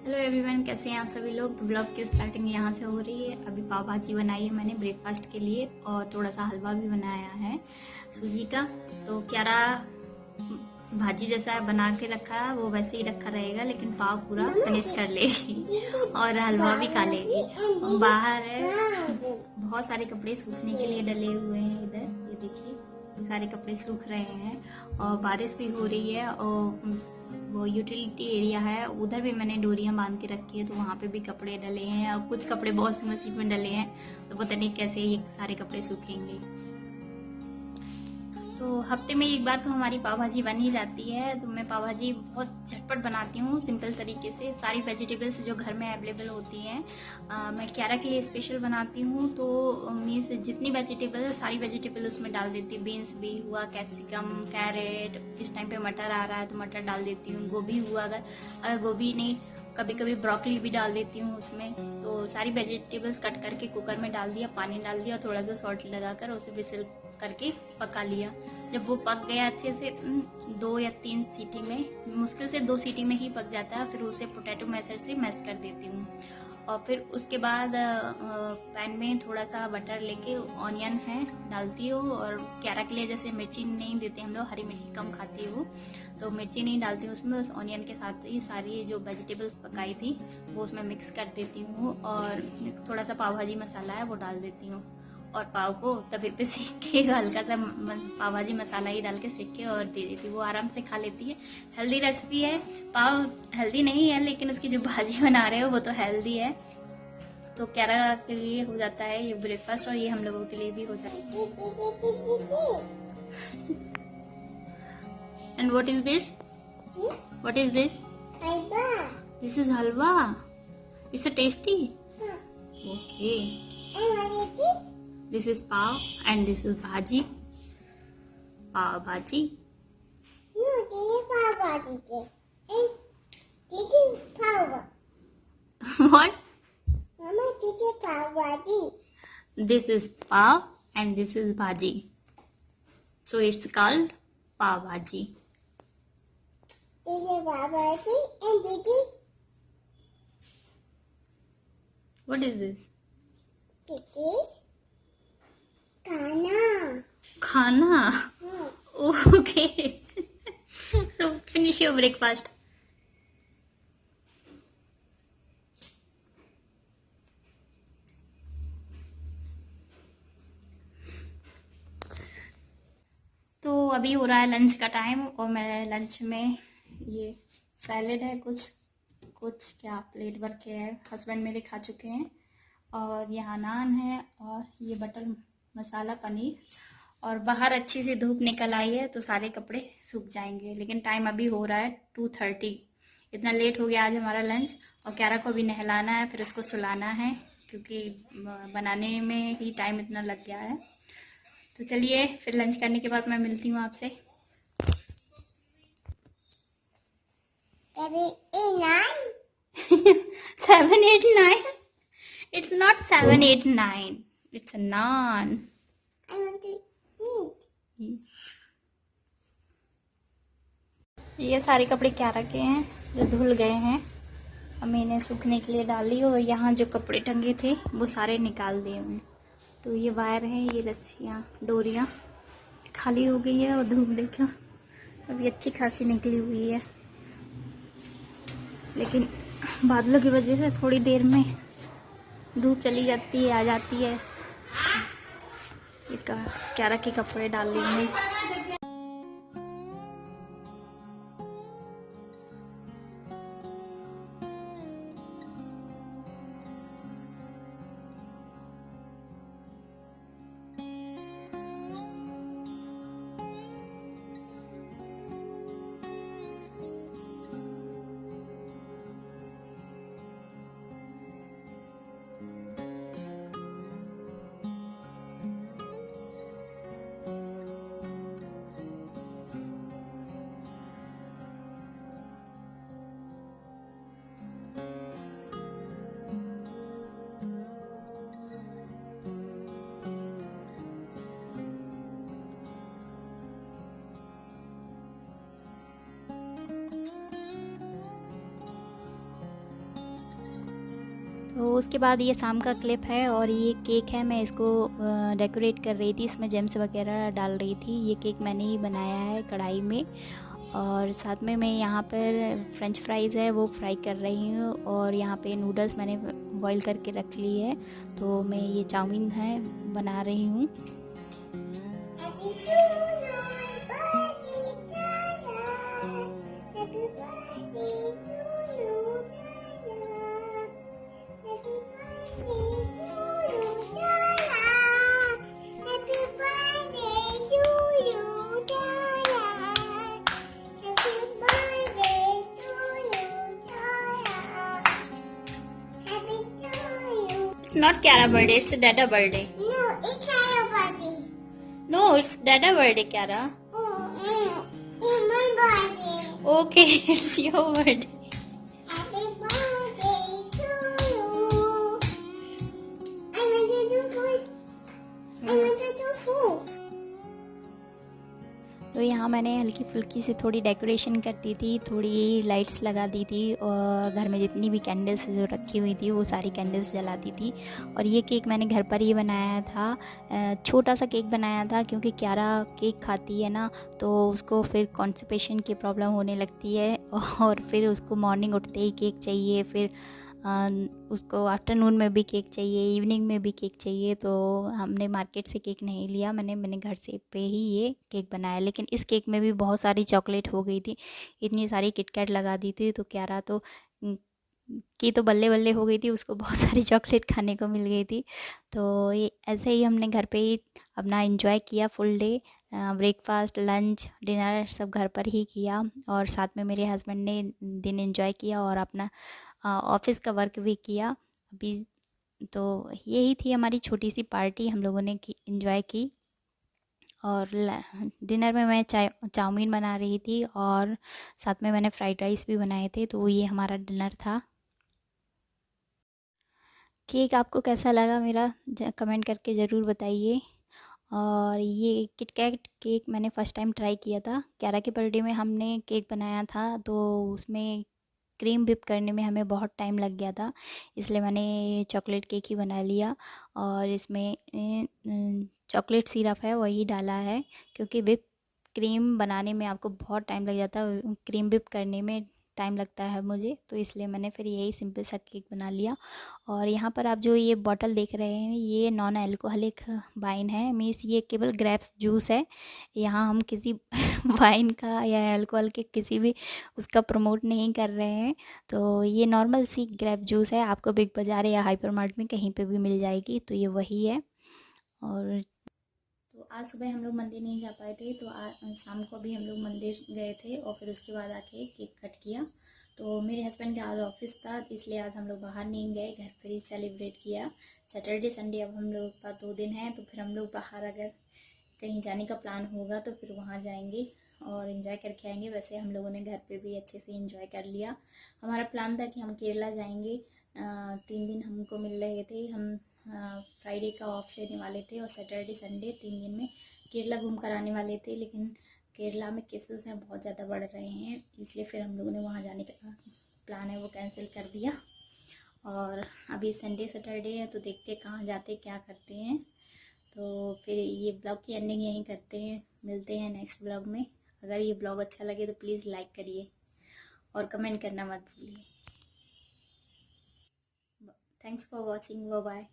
Hello everyone, कैसे हैं आप सभी लोग। तो ब्लॉग की स्टार्टिंग यहाँ से हो रही है। अभी पाव भाजी बनाई है मैंने ब्रेकफास्ट के लिए और थोड़ा सा हलवा भी बनाया है सूजी का। तो क्यारा भाजी जैसा बना के रखा है वो वैसे ही रखा रहेगा, लेकिन पाव पूरा फिनिश कर लेगी और हलवा भी खा लेगी। बाहर है, बहुत सारे कपड़े सूखने के लिए डले हुए हैं। इधर ये देखिए, सारे कपड़े सूख रहे हैं और बारिश भी हो रही है। और वो यूटिलिटी एरिया है, उधर भी मैंने डोरियां बांध के रखी है, तो वहाँ पे भी कपड़े डले हैं और कुछ कपड़े वॉशिंग मशीन में डले हैं। तो पता नहीं कैसे ये सारे कपड़े सूखेंगे। तो हफ्ते में एक बार तो हमारी पाव भाजी बन ही जाती है। तो मैं पाव भाजी बहुत झटपट बनाती हूँ, सिंपल तरीके से। सारी वेजिटेबल्स जो घर में अवेलेबल होती हैं मैं क्यारा के लिए स्पेशल बनाती हूँ। तो मीन्स जितनी वेजिटेबल, सारी वेजिटेबल उसमें डाल देती हूँ। बीन्स भी हुआ, कैप्सिकम, कैरेट, इस टाइम पे मटर आ रहा है तो मटर डाल देती हूँ। गोभी हुआ, अगर गोभी नहीं, कभी कभी ब्रोकली भी डाल देती हूँ उसमें। तो सारी वेजिटेबल्स कट करके कुकर में डाल दिया, पानी डाल दिया, थोड़ा सा सॉल्ट लगाकर उसे विसिल करके पका लिया। जब वो पक गया अच्छे से 2 या 3 सीटी में, मुश्किल से 2 सीटी में ही पक जाता है, फिर उसे पोटैटो मैशर से मैश कर देती हूँ। और फिर उसके बाद पैन में थोड़ा सा बटर लेके ऑनियन है डालती हूँ। और क्यारा के लिए जैसे मिर्ची नहीं देते हम लोग, हरी मिर्ची कम खाती हूँ, तो मिर्ची नहीं डालती हूँ उसमें। बस ऑनियन के साथ ही सारी जो वेजिटेबल्स पकाई थी वो उसमें मिक्स कर देती हूँ। और थोड़ा सा पाव भाजी मसाला है वो डाल देती हूँ। और पाव को तवे पे सेक के हल्का सा पाव भाजी मसाला ही डाल के सेक के और दे देती हूँ। वो आराम से खा लेती है। हेल्दी रेसिपी है। पाव हेल्दी नहीं है, लेकिन उसकी जो भाजी बना रहे हो वो तो हेल्दी है। तो क्यारा के लिए हो जाता है ये ब्रेकफास्ट, और ये हम लोगों के लिए भी हो जाता है। And what is this? What is this? Halwa. This is halwa. It's a tasty. Okay. This is pav and this is bhaji. Pav bhaji. No, this is pav bhaji. And this is pav. What? Mama, this is pav bhaji. This is pav and this is bhaji. So it's called pav bhaji. This is pav bhaji and this is. What is this? This is खाना। खाना? Okay. So finish your breakfast. तो अभी हो रहा है lunch का time, और मैं लंच में ये सैलेड है, कुछ क्या प्लेट भर के है, हस्बैंड मेरे खा चुके हैं। और यहाँ नान है और ये बटर मसाला पनीर। और बाहर अच्छी सी धूप निकल आई है तो सारे कपड़े सूख जाएंगे, लेकिन टाइम अभी हो रहा है 2:30। इतना लेट हो गया आज हमारा लंच। और क्यारा को भी नहलाना है, फिर उसको सुलाना है, क्योंकि बनाने में ही टाइम इतना लग गया है। तो चलिए, फिर लंच करने के बाद मैं मिलती हूँ आपसे। 7, 8, 9? It's not 7, 8, 9. It's a naan. I want to eat. ये सारे कपड़े क्यारा के हैं जो धुल गए हैं। अब मैंने सूखने के लिए डाली, और यहाँ जो कपड़े टंगे थे वो सारे निकाल दिए मैंने। तो ये वायर है, ये रस्सियाँ, डोरियाँ खाली हो गई है। और धूप देखो अभी अच्छी खासी निकली हुई है, लेकिन बादलों की वजह से थोड़ी देर में धूप चली जाती है, आ जाती है। क्यारा के कपड़े डाल लेंगे। तो उसके बाद ये शाम का क्लिप है और ये केक है, मैं इसको डेकोरेट कर रही थी, इसमें जेम्स वगैरह डाल रही थी। ये केक मैंने ही बनाया है कढ़ाई में। और साथ में मैं यहाँ पर फ्रेंच फ्राइज़ है वो फ्राई कर रही हूँ, और यहाँ पे नूडल्स मैंने बॉईल करके रख ली है, तो मैं ये चाउमीन है बना रही हूँ। It's not Kiara birthday, it's Dada birthday. No, it's Kiara birthday. No, it's Dada birthday, Kiara. It's my birthday. Okay, it's your birthday. Happy birthday to you. I want to do food. I want to do food. तो यहाँ मैंने हल्की फुल्की से थोड़ी decoration कर दी थी, थोड़ी लाइट्स लगा दी थी, और घर में जितनी भी कैंडल्स जो रखी हुई थी वो सारी कैंडल्स जला दी थी। और ये केक मैंने घर पर ही बनाया था, छोटा सा केक बनाया था, क्योंकि क्यारा केक खाती है ना, तो उसको फिर कॉन्स्टिपेशन की प्रॉब्लम होने लगती है, और फिर उसको मॉर्निंग उठते ही केक चाहिए, फिर उसको आफ्टरनून में भी केक चाहिए, इवनिंग में भी केक चाहिए। तो हमने मार्केट से केक नहीं लिया, मैंने घर से पे ही ये केक बनाया। लेकिन इस केक में भी बहुत सारी चॉकलेट हो गई थी, इतनी सारी किटकैट लगा दी थी, तो क्यारा तो की तो बल्ले बल्ले हो गई थी, उसको बहुत सारी चॉकलेट खाने को मिल गई थी। तो ये ऐसे ही हमने घर पे ही अपना एंजॉय किया full day, breakfast lunch dinner सब घर पर ही किया, और साथ में मेरे हस्बैंड ने दिन एंजॉय किया और अपना ऑफिस का वर्क भी किया अभी। तो यही थी हमारी छोटी सी पार्टी, हम लोगों ने एंजॉय की। और डिनर में मैं चाउमीन बना रही थी, और साथ में मैंने फ्राइड राइस भी बनाए थे, तो ये हमारा डिनर था। केक आपको कैसा लगा मेरा कमेंट करके ज़रूर बताइए। और ये किटकैट केक मैंने फ़र्स्ट टाइम ट्राई किया था, क्यारा के बर्थडे में हमने केक बनाया था, तो उसमें क्रीम व्हिप करने में हमें बहुत टाइम लग गया था, इसलिए मैंने चॉकलेट केक ही बना लिया। और इसमें चॉकलेट सिरप है वही डाला है, क्योंकि व्हिप क्रीम बनाने में आपको बहुत टाइम लग जाता है, क्रीम व्हिप करने में टाइम लगता है मुझे, तो इसलिए मैंने फिर यही सिंपल सा केक बना लिया। और यहाँ पर आप जो ये बॉटल देख रहे हैं, ये नॉन अल्कोहलिक वाइन है, मीन्स ये केवल ग्रेप्स जूस है। यहाँ हम किसी वाइन का या अल्कोहल के किसी भी उसका प्रमोट नहीं कर रहे हैं। तो ये नॉर्मल सी ग्रेप जूस है, आपको बिग बाज़ार या हाइपर मार्ट में कहीं पे भी मिल जाएगी, तो ये वही है। और तो आज सुबह हम लोग मंदिर नहीं जा पाए थे, तो शाम को भी हम लोग मंदिर गए थे, और फिर उसके बाद आके केक कट किया। तो मेरे हस्बैंड का आज ऑफिस था, तो इसलिए आज हम लोग बाहर नहीं गए, घर पर ही सेलिब्रेट किया। सैटरडे संडे अब हम लोग का 2 दिन है, तो फिर हम लोग बाहर अगर कहीं जाने का प्लान होगा तो फिर वहाँ जाएंगे और इन्जॉय करके आएंगे। वैसे हम लोगों ने घर पे भी अच्छे से इन्जॉय कर लिया। हमारा प्लान था कि हम केरला जाएंगे, 3 दिन हमको मिल रहे थे, हम फ्राइडे का ऑफ लेने वाले थे, और सैटरडे संडे 3 दिन में केरला घूम कर आने वाले थे। लेकिन केरला में केसेस हैं बहुत ज़्यादा बढ़ रहे हैं, इसलिए फिर हम लोगों ने वहाँ जाने का प्लान है वो कैंसिल कर दिया। और अभी संडे सैटरडे है, तो देखते हैं कहाँ जाते क्या करते हैं। तो फिर ये ब्लॉग की एंडिंग यहीं करते हैं, मिलते हैं नेक्स्ट ब्लॉग में। अगर ये ब्लॉग अच्छा लगे तो प्लीज़ लाइक करिए और कमेंट करना मत भूलिए। Thanks for watching, bye bye.